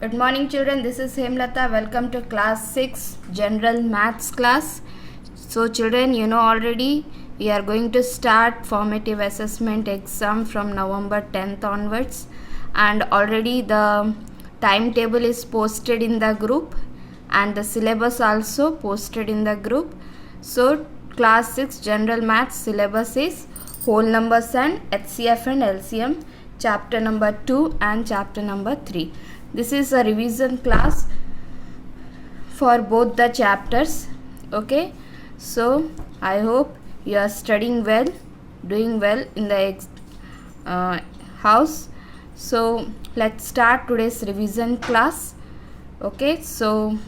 Good morning children, this is Hemlata. Welcome to class 6 general maths class. So children, you know already we are going to start formative assessment exam from November 10th onwards, and already the timetable is posted in the group and the syllabus also posted in the group. So class 6 general maths syllabus is whole numbers and HCF and LCM, chapter number 2 and chapter number 3. This is a revision class for both the chapters. Okay, so I hope you are studying well, doing well in the house. So let's start today's revision class. Okay, so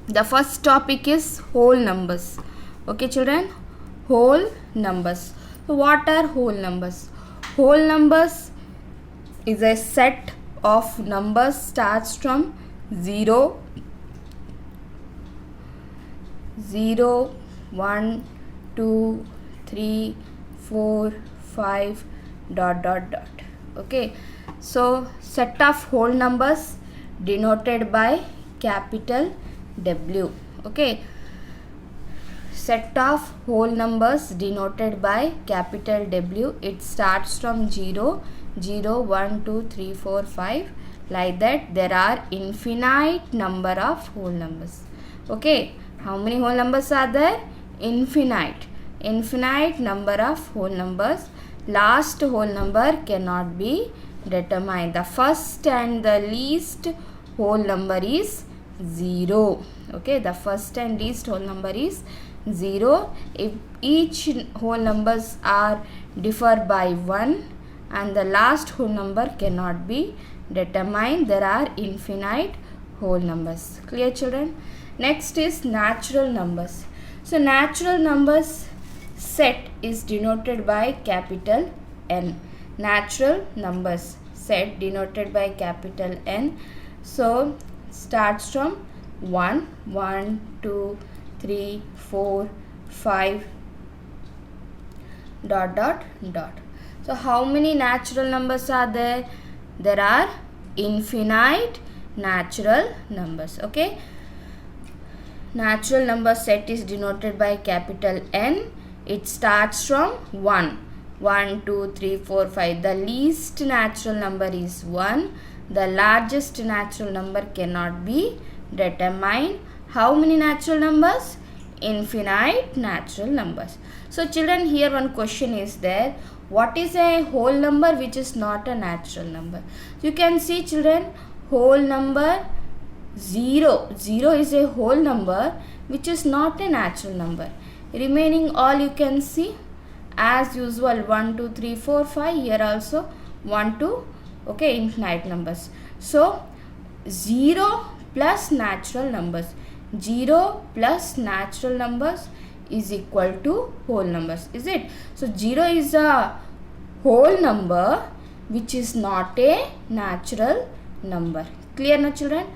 the first topic is whole numbers. Okay children, whole numbers. So what are whole numbers? Whole numbers is a set of numbers starts from 0, 1, 2, 3, 4, 5, ... Okay, so set of whole numbers denoted by capital W. Okay, set of whole numbers denoted by capital W. It starts from 0, 1, 2, 3, 4, 5, like that. There are infinite number of whole numbers. Okay, how many whole numbers are there? Infinite number of whole numbers. Last whole number cannot be determined. The first and the least whole number is 0. Okay, the first and least whole number is 0. If each whole numbers are differ by 1 and the last whole number cannot be determined, there are infinite whole numbers. Clear children? Next is natural numbers. So natural numbers set is denoted by capital N. Natural numbers set denoted by capital N. So starts from 1, 2, 3, 4, 5, ... So how many natural numbers are there? There are infinite natural numbers. Okay, natural number set is denoted by capital N. It starts from 1, 2, 3, 4, 5. The least natural number is 1. The largest natural number cannot be determined. How many natural numbers? Infinite natural numbers. So children, here one question is there. What is a whole number which is not a natural number? You can see children, whole number 0. 0 is a whole number which is not a natural number. Remaining all you can see as usual 1, 2, 3, 4, 5. Here also 1, 2. Okay, infinite numbers. So 0 plus natural numbers. 0 plus natural numbers is equal to whole numbers. Is it? So 0 is a whole number which is not a natural number. Clear now children?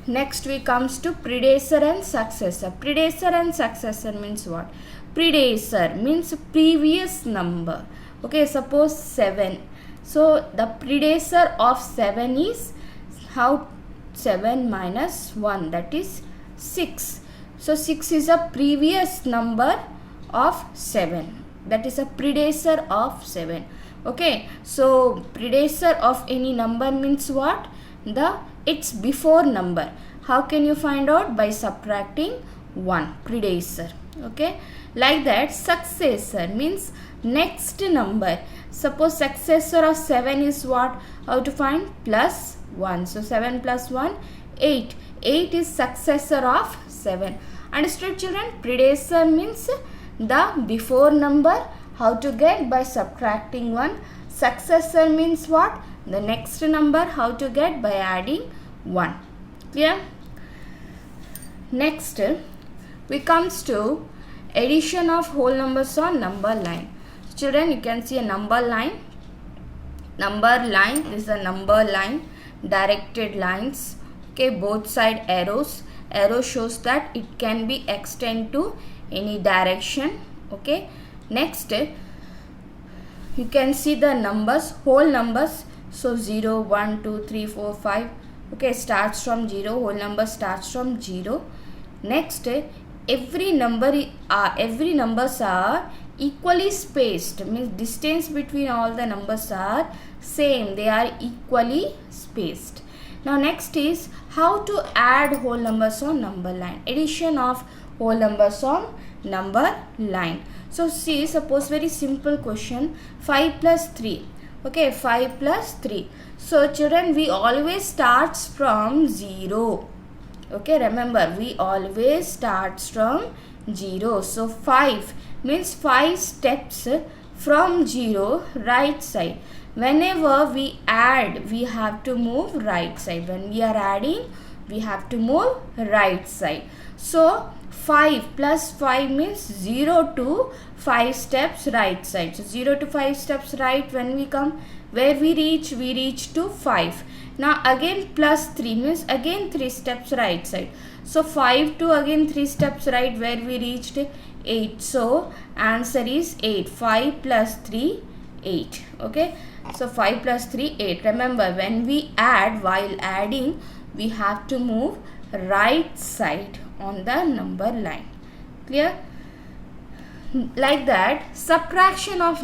Next we comes to predecessor and successor. Predecessor and successor means what? Predecessor means previous number. Okay, suppose 7. So the predecessor of 7 is how? 7 minus 1, that is 6. So 6 is a previous number of 7. That is a predecessor of 7. Okay, so predecessor of any number means what? Its before number. How can you find out? By subtracting 1. Predecessor. Okay, like that. Successor means next number. Suppose successor of 7 is what? How to find? Plus 1. So 7 plus 1, 8. 8 is successor of 7. Understood children? Predecessor means the before number. How to get? By subtracting 1. Successor means what? The next number. How to get? By adding 1. Clear? Next we comes to addition of whole numbers on number line. Children, you can see a number line. Number line is a number line. Directed lines. Okay, both side arrows. Arrow shows that it can be extended to any direction. Okay, next you can see the numbers, whole numbers So 0, 1, 2, 3, 4, 5. Okay, starts from 0. Whole number starts from 0. Next, every numbers are equally spaced. Means distance between all the numbers are same. They are equally spaced. Now next is how to add whole numbers on number line. Addition of whole numbers on number line. So see, suppose very simple question, 5 plus 3. Okay, 5 plus 3. So children, we always starts from 0. Okay, remember, we always starts from 0. So 5 means 5 steps from 0 right side. Whenever we add, we have to move right side. When we are adding, we have to move right side. So 5 plus 5 means 0 to 5 steps right side. So 0 to 5 steps right. When we come, where we reach to 5. Now again plus 3 means again 3 steps right side. So 5 to again 3 steps right, where we reached 8. So answer is 8. 5 plus 3, 8. Okay. So 5 plus 3, 8. Remember, when we add, while adding, we have to move right side on the number line. Clear? Like that, subtraction of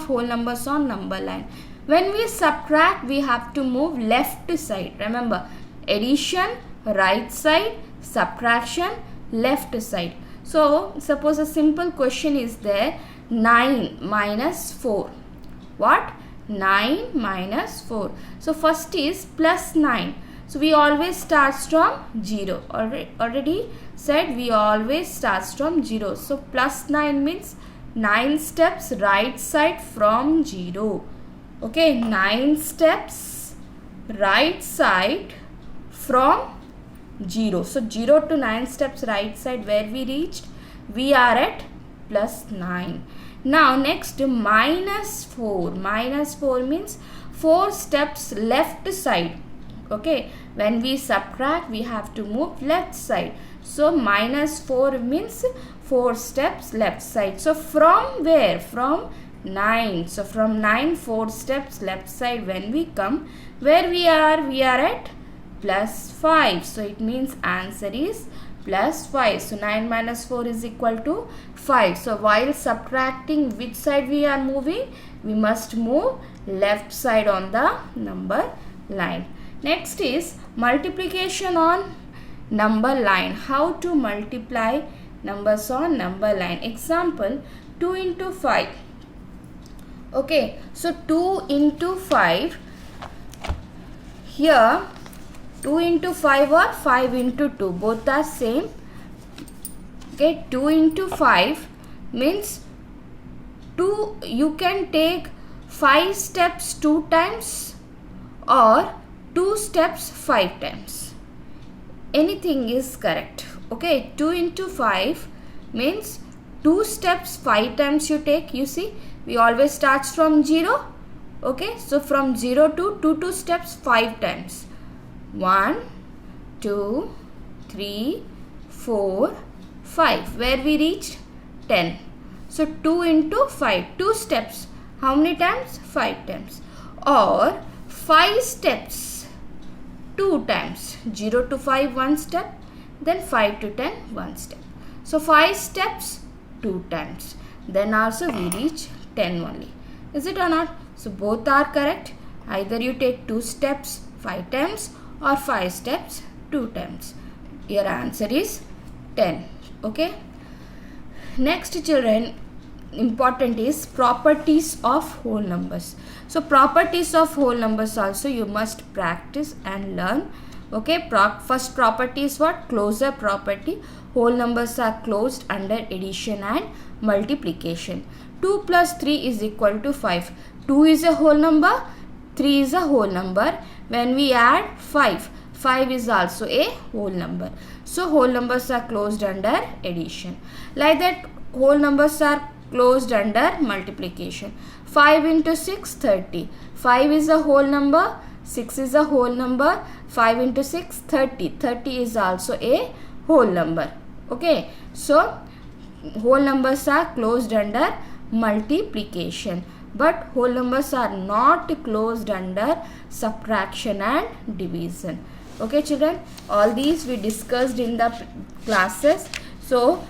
whole numbers on number line. When we subtract, we have to move left side. Remember, addition right side, subtraction left side. So suppose a simple question is there, 9 minus 4. What? 9 minus 4. So first is plus 9. So we always starts from 0. Already said we always starts from 0. So plus 9 means 9 steps right side from 0. Okay, 9 steps right side from 0. So 0 to 9 steps right side, where we reached, we are at plus 9. Now next, minus 4. Minus 4 means 4 steps left side. Okay, when we subtract, we have to move left side. So minus 4 means 4 steps left side. So from where? From 9. So from 9, 4 steps left side. When we come, where we are at plus 5. So it means answer is plus 5. So 9 minus 4 is equal to 5. So while subtracting, which side we are moving? We must move left side on the number line. Next is multiplication on number line. How to multiply numbers on number line. Example, 2 into 5. Okay, so 2 into 5. Here 2 into 5 or 5 into 2, both are same. Okay, 2 into 5 means 2, you can take 5 steps 2 times or 2 steps 5 times. Anything is correct. Okay, 2 into 5 means 2 steps 5 times you take. You see, we always starts from 0. Okay, so from 0 to 2 steps 5 times. 1, 2, 3, 4, 5. Where we reached? 10. So 2 into 5. 2 steps. How many times? 5 times. Or 5 steps 2 times. 0 to 5 1 step. Then 5 to 10 1 step. So 5 steps 2 times. Then also we reach 10 only. Is it or not? So both are correct. Either you take 2 steps 5 times or 5 steps 2 times. Your answer is 10. Okay. Next, children, important is properties of whole numbers. So properties of whole numbers also you must practice and learn. Okay, first property is what? Closure property. Whole numbers are closed under addition and multiplication. 2 plus 3 is equal to 5. 2 is a whole number, 3 is a whole number. When we add 5, 5 is also a whole number. So whole numbers are closed under addition. Like that, whole numbers are closed under multiplication. 5 into 6, 30. 5 is a whole number, 6 is a whole number. 5 into 6, 30. 30 is also a whole number. Okay, so whole numbers are closed under multiplication. but whole numbers are not closed under subtraction and division. Okay children, all these we discussed in the classes. So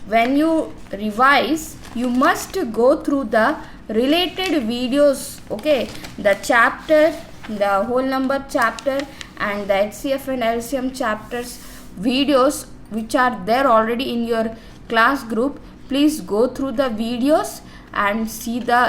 when you revise, you must go through the related videos, okay, the chapter, the whole number chapter and the HCF and LCM chapters videos which are there already in your class group. Please go through the videos and see the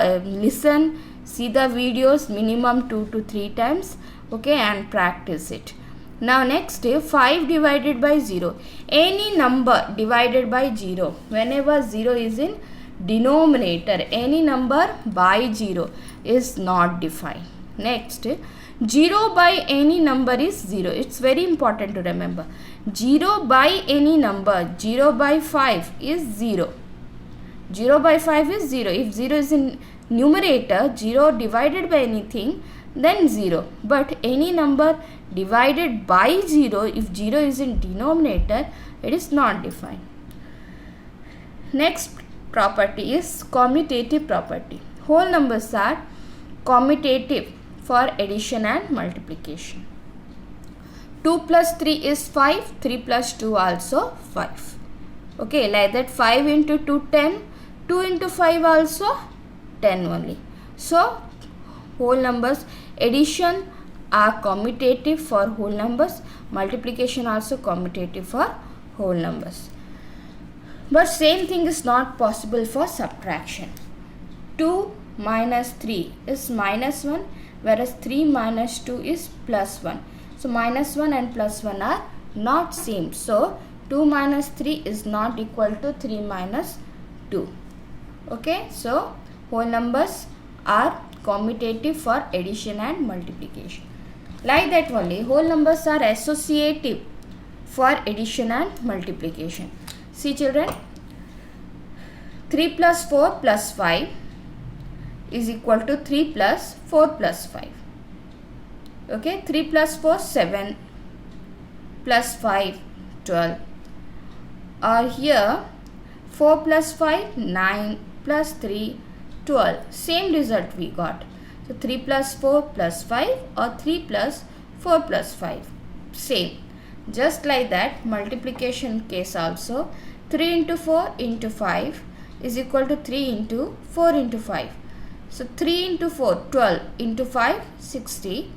see the videos minimum 2 to 3 times, okay, and practice it. Now next, 5 divided by 0. Any number divided by 0, whenever 0 is in denominator, any number by 0 is not defined. Next, 0 by any number is 0. It's very important to remember. 0 by any number, 0 by 5 is 0. 0 by 5 is 0. If 0 is in numerator, 0 divided by anything, then 0. But any number divided by 0, if 0 is in denominator, it is not defined. Next property is commutative property. Whole numbers are commutative for addition and multiplication. 2 plus 3 is 5, 3 plus 2 also 5. Okay, like that 5 into 2, 10, 2 into 5 also 10 only. So, whole numbers addition are commutative for whole numbers, multiplication also commutative for whole numbers. But same thing is not possible for subtraction. 2 minus 3 is minus 1, whereas 3 minus 2 is plus 1. So minus 1 and plus 1 are not same. So 2 minus 3 is not equal to 3 minus 2. Okay, so whole numbers are commutative for addition and multiplication. Like that only, whole numbers are associative for addition and multiplication. See children, 3 plus 4 plus 5 is equal to 3 plus 4 plus 5. Okay, 3 plus 4 7 plus 5 12. Or here 4 plus 5 9 plus 3 12. Same result we got. So 3 plus 4 plus 5 or 3 plus 4 plus 5. Same. Just like that, multiplication case also, 3 into 4 into 5 is equal to 3 into 4 into 5. So 3 into 4 12 into 5 60,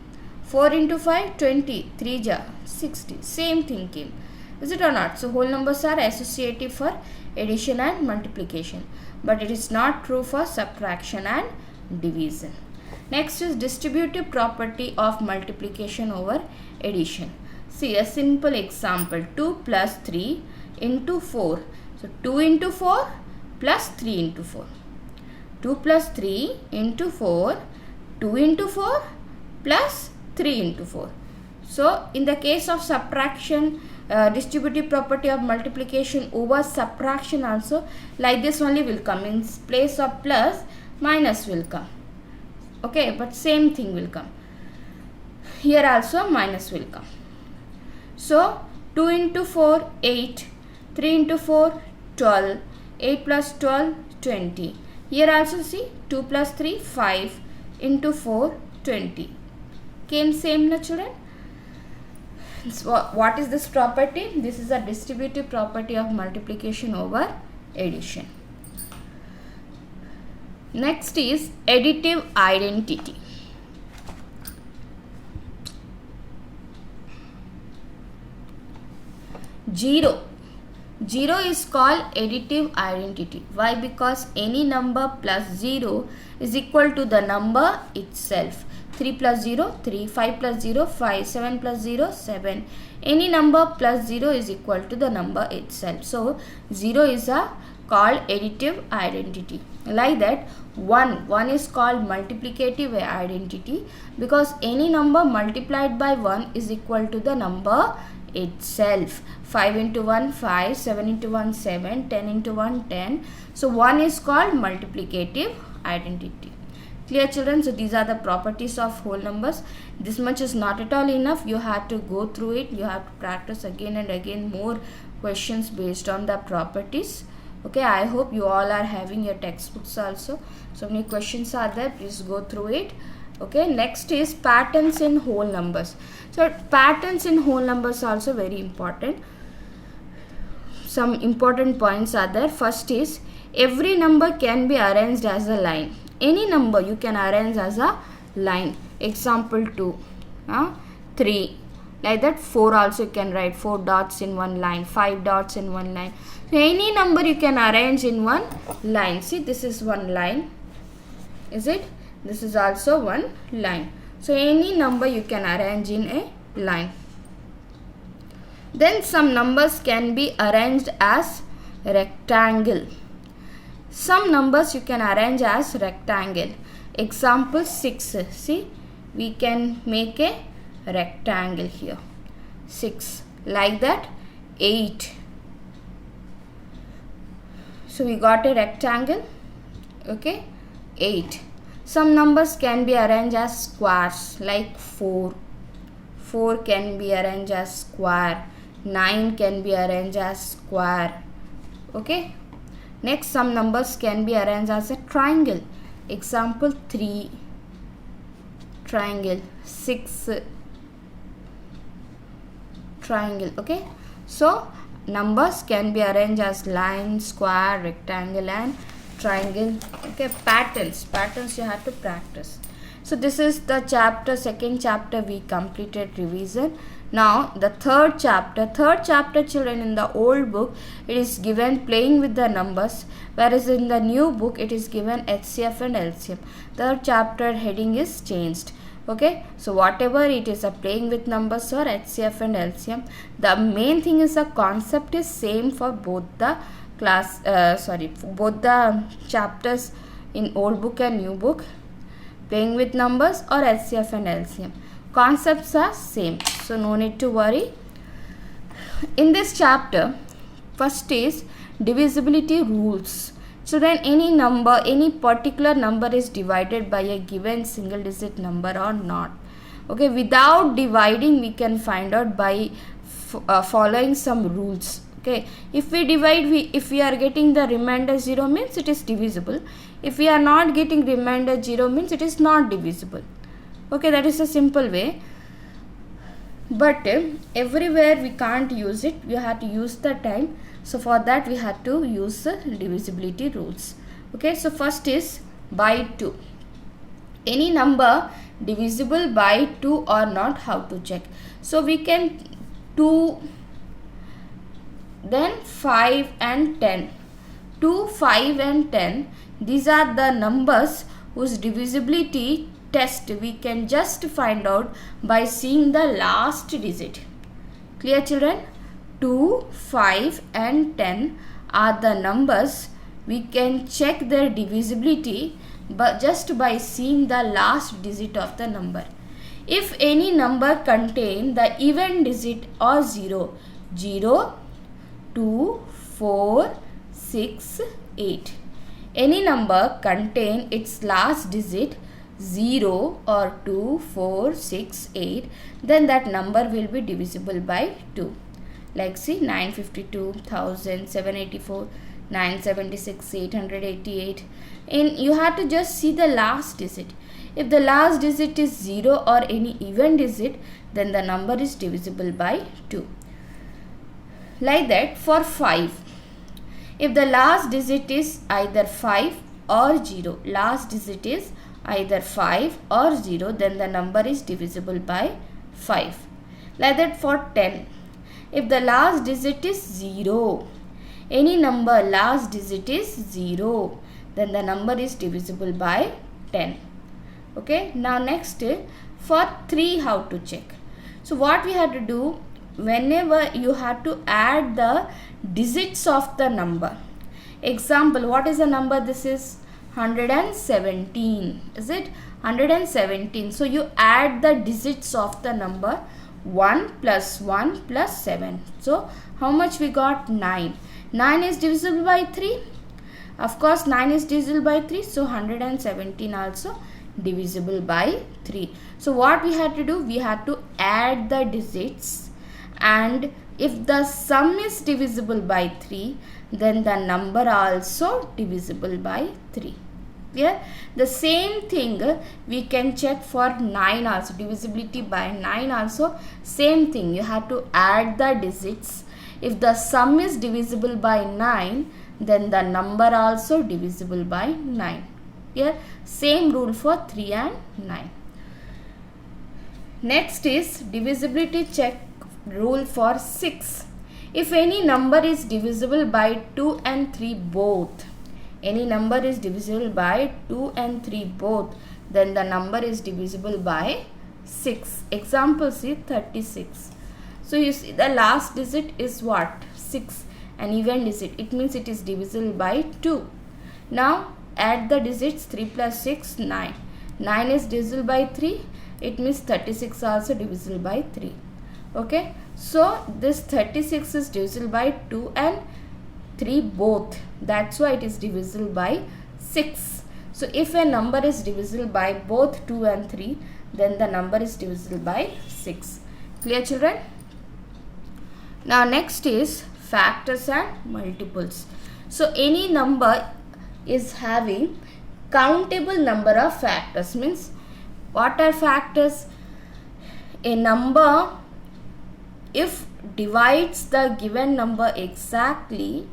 4 into 5 20, 3 ja 60. Same thing came. Is it or not? So whole numbers are associative for addition and multiplication, but it is not true for subtraction and division. Next is distributive property of multiplication over addition. See a simple example, 2 plus 3 into 4. So 2 into 4 plus 3 into 4. 2 plus 3 into 4, 2 into 4 plus 3 into 4. So in the case of subtraction, distributive property of multiplication over subtraction also like this only will come. In place of plus, minus will come. Okay, but same thing will come. Here also minus will come. So 2 into 4 8, 3 into 4 12, 8 plus 12 20. Here also see 2 plus 3 5 into 4 20. Came same, na children? So what is this property? This is a distributive property of multiplication over addition. Next is additive identity. Zero is called additive identity. Why? Because any number plus 0 is equal to the number itself. 3 plus 0, 3, 5 plus 0, 5, 7 plus 0, 7. Any number plus 0 is equal to the number itself. So 0 is called additive identity. Like that, 1 is called multiplicative identity because any number multiplied by 1 is equal to the number itself. 5 into 1 5, 7 into 1 7, 10 into 1 10. So 1 is called multiplicative identity. Clear children? So these are the properties of whole numbers. This much is not at all enough. You have to go through it. You have to practice again and again more questions based on the properties. Okay, I hope you all are having your textbooks also. So many questions are there, please go through it. Okay, next is patterns in whole numbers. So patterns in whole numbers are also very important. Some important points are there. First is every number can be arranged as a line. Any number you can arrange as a line. Example 2, 3, like that. 4 also you can write 4 dots in one line, 5 dots in one line. So any number you can arrange in one line. See, this is one line, is it? This is also one line. So any number you can arrange in a line. Then some numbers can be arranged as rectangle. Some numbers you can arrange as rectangle. Example 6. See, we can make a rectangle here. 6, like that. 8. So we got a rectangle. Okay, 8. Some numbers can be arranged as squares, like 4. 4 can be arranged as square. 9 can be arranged as square. Okay. Next, some numbers can be arranged as a triangle. Example 3, triangle. 6, triangle. Okay. So numbers can be arranged as line, square, rectangle and triangle. Okay, patterns you have to practice. So this is the chapter, second chapter we completed revision. Now the third chapter children, in the old book it is given playing with the numbers, whereas in the new book it is given HCF and LCM. Third chapter heading is changed. Okay, so whatever it is, a playing with numbers or HCF and LCM, the main thing is the concept is same for both the both the chapters in old book and new book. Playing with numbers or HCF and LCM, concepts are same, so no need to worry. In this chapter, first is divisibility rules. Children, any number, any particular number is divided by a given single digit number or not. Okay, without dividing we can find out by following some rules. Okay, if we divide, if we are getting the remainder 0 means it is divisible. If we are not getting remainder 0 means it is not divisible. Okay, that is a simple way. But everywhere we can't use it, we have to use the time. So for that we have to use the divisibility rules. Okay, so first is by 2. Any number divisible by 2 or not, how to check? So we can 2, then 5 and 10. 2, 5 and 10, these are the numbers whose divisibility test we can just find out by seeing the last digit. Clear children? 2, 5 and 10 are the numbers we can check their divisibility but just by seeing the last digit of the number. If any number contain the even digit or 0, 0, 2, 4, 6, 8. Any number contain its last digit 0 or 2, 4, 6, 8, then that number will be divisible by 2. Like see, 952, 1784, 976, 888. And you have to just see the last digit. If the last digit is 0 or any even digit, then the number is divisible by 2. Like that for 5. If the last digit is either 5 or 0, last digit is either 5 or 0, then the number is divisible by 5. Like that for 10. If the last digit is 0, any number last digit is 0, then the number is divisible by 10. Okay, now next for 3, how to check? So what we have to do, whenever you have to add the digits of the number. Example, what is the number? This is 117, is it? 117. So you add the digits of the number 1 plus 1 plus 7. So how much we got? 9. 9 is divisible by 3. Of course 9 is divisible by 3. So 117 also divisible by 3. So what we had to do? We had to add the digits and if the sum is divisible by 3, then the number also divisible by 3. Clear? The same thing we can check for 9 also. Divisibility by 9 also same thing. You have to add the digits. If the sum is divisible by 9, then the number also divisible by 9. Clear? Same rule for 3 and 9. Next is divisibility check rule for 6. If any number is divisible by 2 and 3 both, any number is divisible by 2 and 3 both, then the number is divisible by 6. Example see 36. So you see the last digit is what? 6, an even digit. It means it is divisible by 2. Now add the digits, 3 plus 6, 9. 9 is divisible by 3. It means 36 also divisible by 3. Okay. So this 36 is divisible by 2 and 3 both. That's why it is divisible by 6. So if a number is divisible by both 2 and 3, then the number is divisible by 6. Clear children? Now next is factors and multiples. So any number is having countable number of factors. Means what are factors? A number, if divides the given number exactly,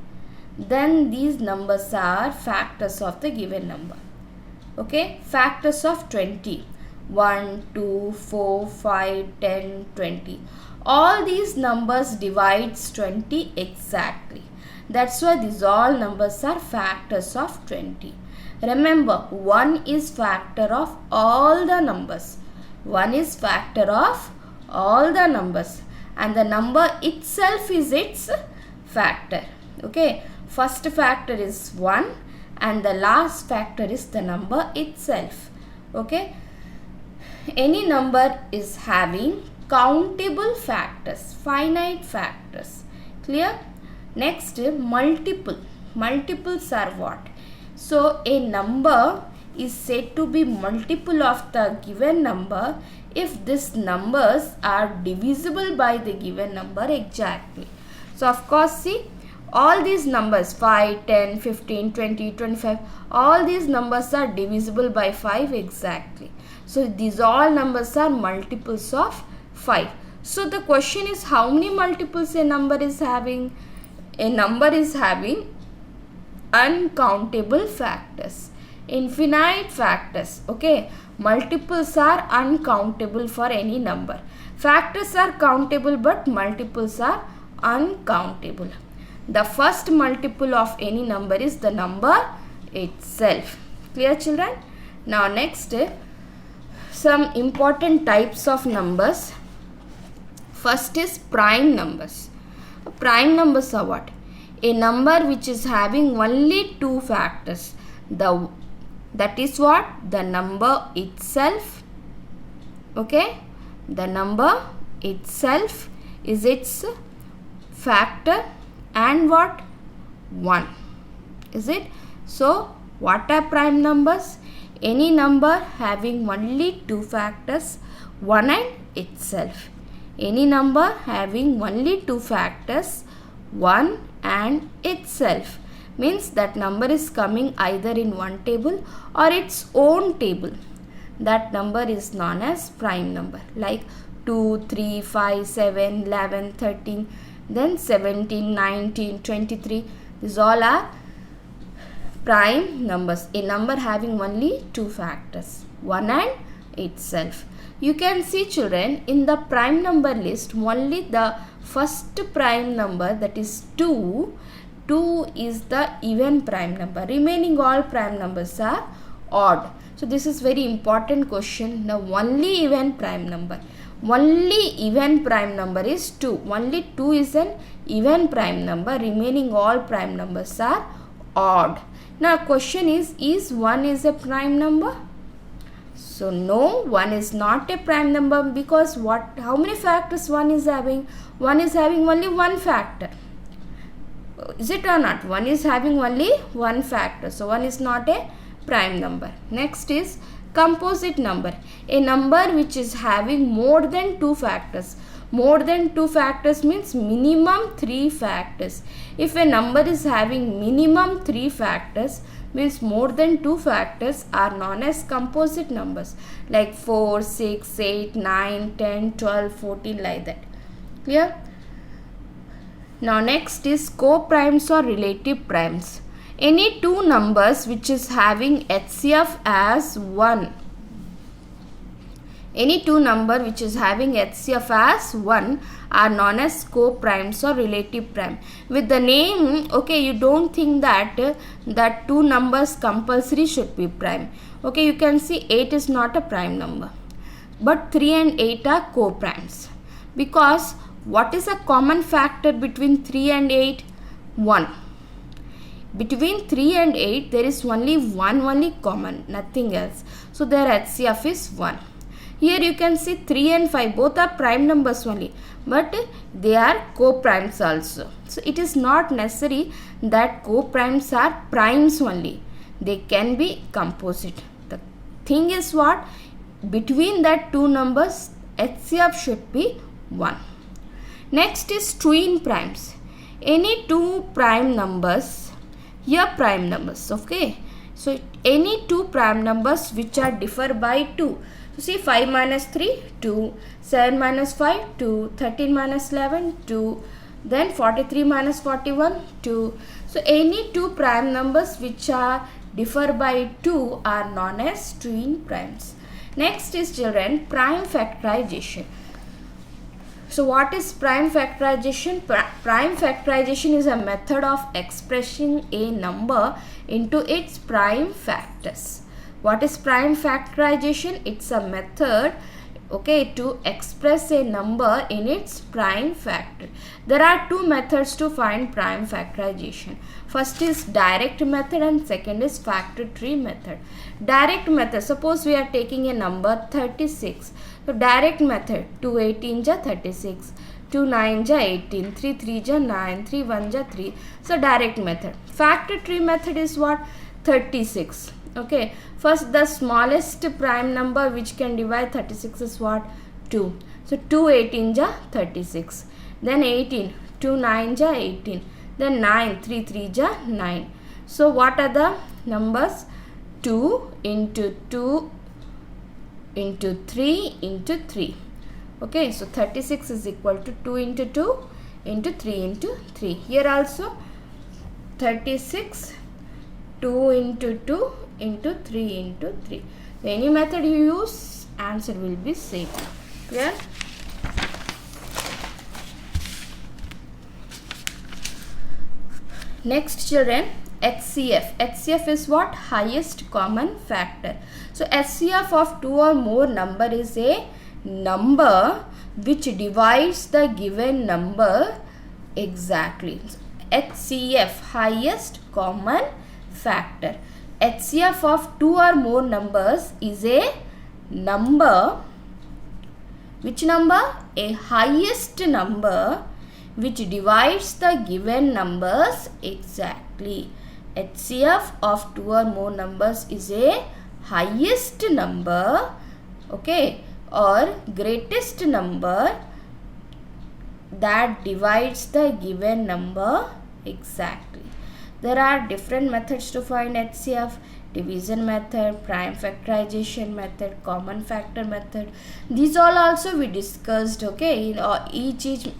then these numbers are factors of the given number. Okay, factors of 20. 1, 2, 4, 5, 10, 20. All these numbers divides 20 exactly. That's why these all numbers are factors of 20. Remember, 1 is factor of all the numbers. 1 is factor of all the numbers. And the number itself is its factor. Okay. First factor is 1 and the last factor is the number itself. Okay. Any number is having countable factors, finite factors. Clear? Next, multiple. Multiples are what? So a number is said to be multiple of the given number if these numbers are divisible by the given number exactly. So of course see, all these numbers 5, 10, 15, 20, 25, all these numbers are divisible by 5 exactly. So these all numbers are multiples of 5. So the question is, how many multiples a number is having? A number is having uncountable factors, infinite factors. Okay, multiples are uncountable for any number. Factors are countable but multiples are uncountable. The first multiple of any number is the number itself. Clear children? Now next, some important types of numbers. First is prime numbers. Prime numbers are what? A number which is having only two factors. That is what? The number itself. Okay? The number itself is its factor and what? 1. Is it? So, what are prime numbers? Any number having only two factors, 1 and itself. Any number having only two factors, 1 and itself. Means that number is coming either in one table or its own table. That number is known as prime number. Like 2, 3, 5, 7, 11, 13, then 17, 19, 23. These all are prime numbers. A number having only two factors, 1 and itself. You can see children, in the prime number list, only the first prime number, that is 2 is the even prime number. Remaining all prime numbers are odd. So this is very important question. Now only even prime number. Only even prime number is 2. Only 2 is an even prime number. Remaining all prime numbers are odd. Now question is 1 is a prime number? So no, 1 is not a prime number, because how many factors 1 is having? 1 is having only one factor. Is it or not? 1 is having only one factor. So 1 is not a prime number. Next is composite number. A number which is having more than two factors. More than 2 factors means minimum 3 factors. If a number is having minimum 3 factors, means more than 2 factors are known as composite numbers, like 4, 6, 8, 9, 10, 12, 14, like that. Clear? Now next is co-primes or relative primes. Any two numbers which is having HCF as 1. Any two number which is having HCF as 1 are known as co-primes or relative prime. With the name, okay, you don't think that two numbers compulsory should be prime. Okay, you can see 8 is not a prime number, but 3 and 8 are co-primes. Because what is a common factor between 3 and 8? 1. Between 3 and 8 there is only common, nothing else. So their HCF is 1. Here you can see 3 and 5 both are prime numbers only, but they are co-primes also. So it is not necessary that co-primes are primes only. They can be composite. The thing is what? Between that two numbers HCF should be 1. Next is twin primes. Any two prime numbers, here prime numbers, okay. So any two prime numbers which are differ by 2. So see 5 minus 3, 2, 7 minus 5, 2, 13 minus 11, 2, then 43 minus 41, 2. So any two prime numbers which are differ by 2 are known as twin primes. Next is children, prime factorization. So what is prime factorization? Prime factorization is a method of expressing a number into its prime factors. What is prime factorization? It's a method, okay, to express a number in its prime factor. There are two methods to find prime factorization. First is direct method and second is factor tree method. Direct method, suppose we are taking a number 36. So direct method, 2 18 ja 36, 2 9 ja 18, 3 3 ja 9, 3 1 ja 3. So direct method. Factor tree method is what? 36. Okay, first the smallest prime number which can divide 36 is what? 2. So 2 18 ja 36, then 18, 2 9 ja 18, then 9, 3 3 ja 9. So what are the numbers? 2 into 2 into 3 into 3. Okay, so 36 is equal to 2 into 2 into 3 into 3. Here also 36, 2 into 2 into 3 into 3. So any method you use, answer will be same. Clear? Next children, HCF. HCF is what? Highest common factor. So HCF of two or more number is a number which divides the given number exactly. HCF, highest common factor. HCF of two or more numbers is a number, which number? A highest number which divides the given numbers exactly. HCF of two or more numbers is a highest number, okay, or greatest number that divides the given number exactly. There are different methods to find HCF: division method, prime factorization method, common factor method. These all also we discussed, okay, in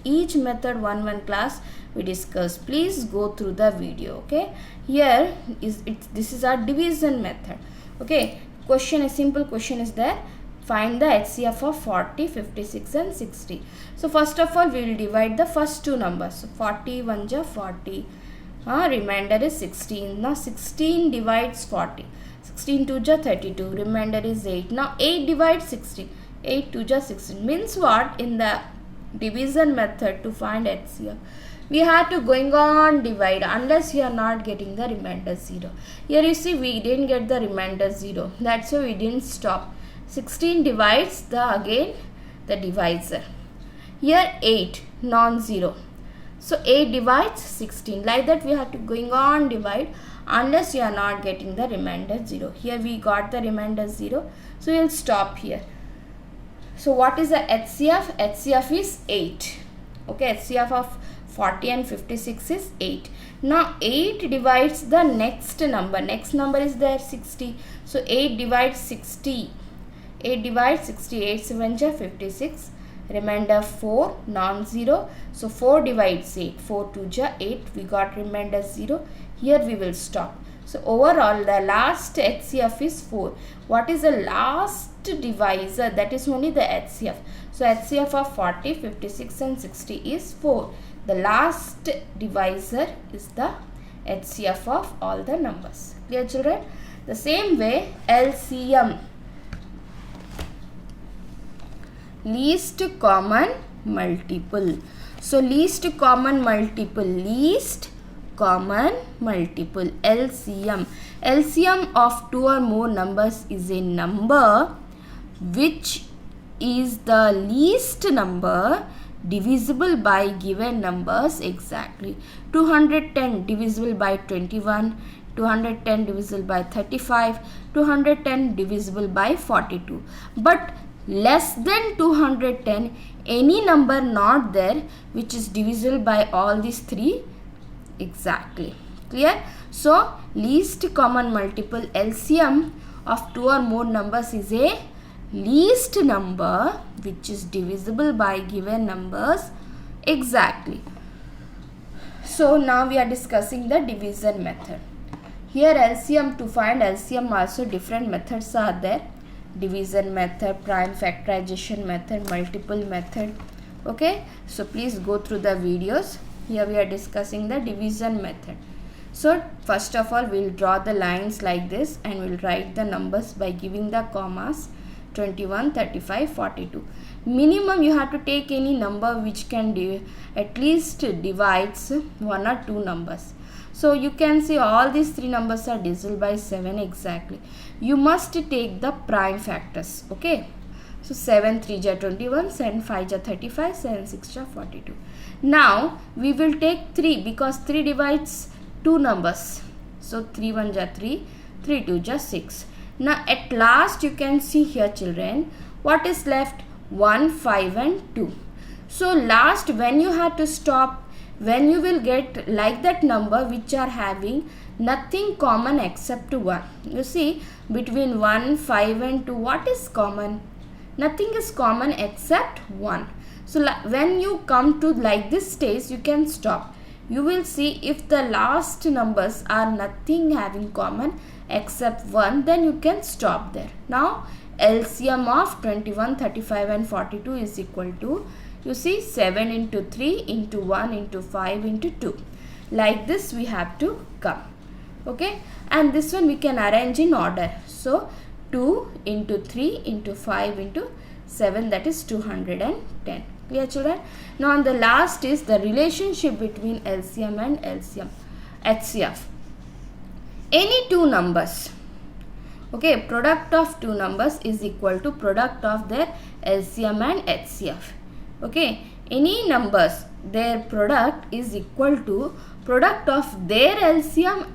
each method one class we discussed. Please go through the video, okay. Here is this is our division method, okay. Question, a simple question is there: find the HCF of 40, 56 and 60. So first of all we will divide the first two numbers. So 40 1 ja 40, remainder is 16. Now 16 divides 40. 16 2 ja 32, remainder is 8. Now 8 divides 16. 8 2 ja 16. Means what? In the division method, to find HCF, we have to going on divide unless you are not getting the remainder 0. Here you see we didn't get the remainder 0. That's why we didn't stop. 16 divides the divisor. Here 8 non-zero. So 8 divides 16. Like that we have to going on divide unless you are not getting the remainder 0. Here we got the remainder 0. So we will stop here. So what is the HCF? HCF is 8. Okay, HCF of 40 and 56 is 8. Now 8 divides the next number. Next number is there 60. So 8 divides 60. 8 divides 60. 8 7 ja 56. Remainder 4 non-zero. So 4 divides 8. 4 2 ja 8. We got remainder 0. Here we will stop. So overall the last HCF is 4. What is the last divisor? That is only the HCF. So HCF of 40, 56 and 60 is 4. The last divisor is the HCF of all the numbers. Clear children? The same way LCM, least common multiple. So least common multiple, LCM. LCM of two or more numbers is a number which is the least number divisible by given numbers exactly. 210 divisible by 21, 210 divisible by 35, 210 divisible by 42. But less than 210, any number not there which is divisible by all these three exactly. Clear? So least common multiple, LCM of two or more numbers is a least number which is divisible by given numbers exactly. So now we are discussing the division method. Here LCM, to find LCM also different methods are there. Division method, prime factorization method, multiple method. Okay, so please go through the videos. Here we are discussing the division method. So first of all we will draw the lines like this and we will write the numbers by giving the commas. 21, 35, 42. Minimum you have to take any number which can at least divides one or two numbers. So you can see all these three numbers are divisible by 7 exactly. You must take the prime factors. Okay. So 7 3 ja 21, 7 5 ja 35, 7 6 ja 42. Now we will take 3 because 3 divides two numbers. So 3 1 ja 3, 3 2 ja 6. Now at last you can see here children, what is left? 1, 5 and 2. So last when you have to stop, when you will get like that number which are having nothing common except 1. You see between 1, 5 and 2 what is common? Nothing is common except 1. So when you come to like this stage you can stop. You will see if the last numbers are nothing having common except 1, then you can stop there. Now LCM of 21, 35 and 42 is equal to, you see 7 into 3 into 1 into 5 into 2. Like this we have to come. Okay, and this one we can arrange in order. So 2 into 3 into 5 into 7, that is 210. Clear children? Now on the last is the relationship between LCM and HCF. Any two numbers, okay, product of two numbers is equal to product of their LCM and HCF. Okay, any numbers, their product is equal to product of their LCM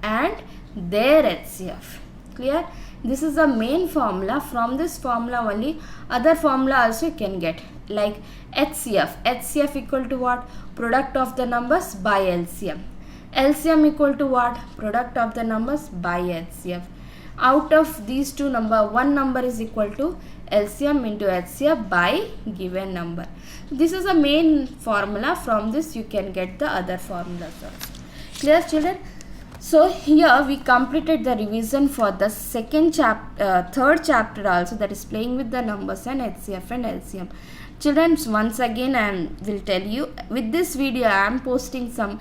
and their HCF. Clear? This is the main formula. From this formula only other formula also you can get, like HCF equal to what? Product of the numbers by LCM. LCM equal to what? Product of the numbers by HCF. Out of these two number, one number is equal to LCM into HCF by given number. This is a main formula. From this you can get the other formulas also. Clear children? So here we completed the revision for the third chapter also, that is playing with the numbers and HCF and LCM. Children, once again I will tell you, with this video I am posting some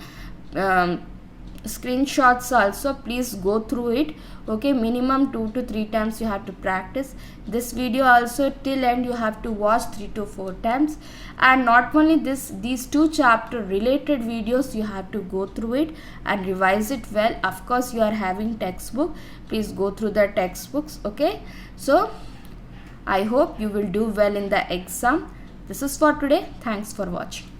screenshots also. Please go through it. Okay, minimum 2 to 3 times you have to practice this video also. Till end you have to watch 3 to 4 times, and not only this, these two chapter related videos you have to go through it and revise it well. Of course you are having textbook, please go through the textbooks. Okay, so I hope you will do well in the exam. This is for today. Thanks for watching.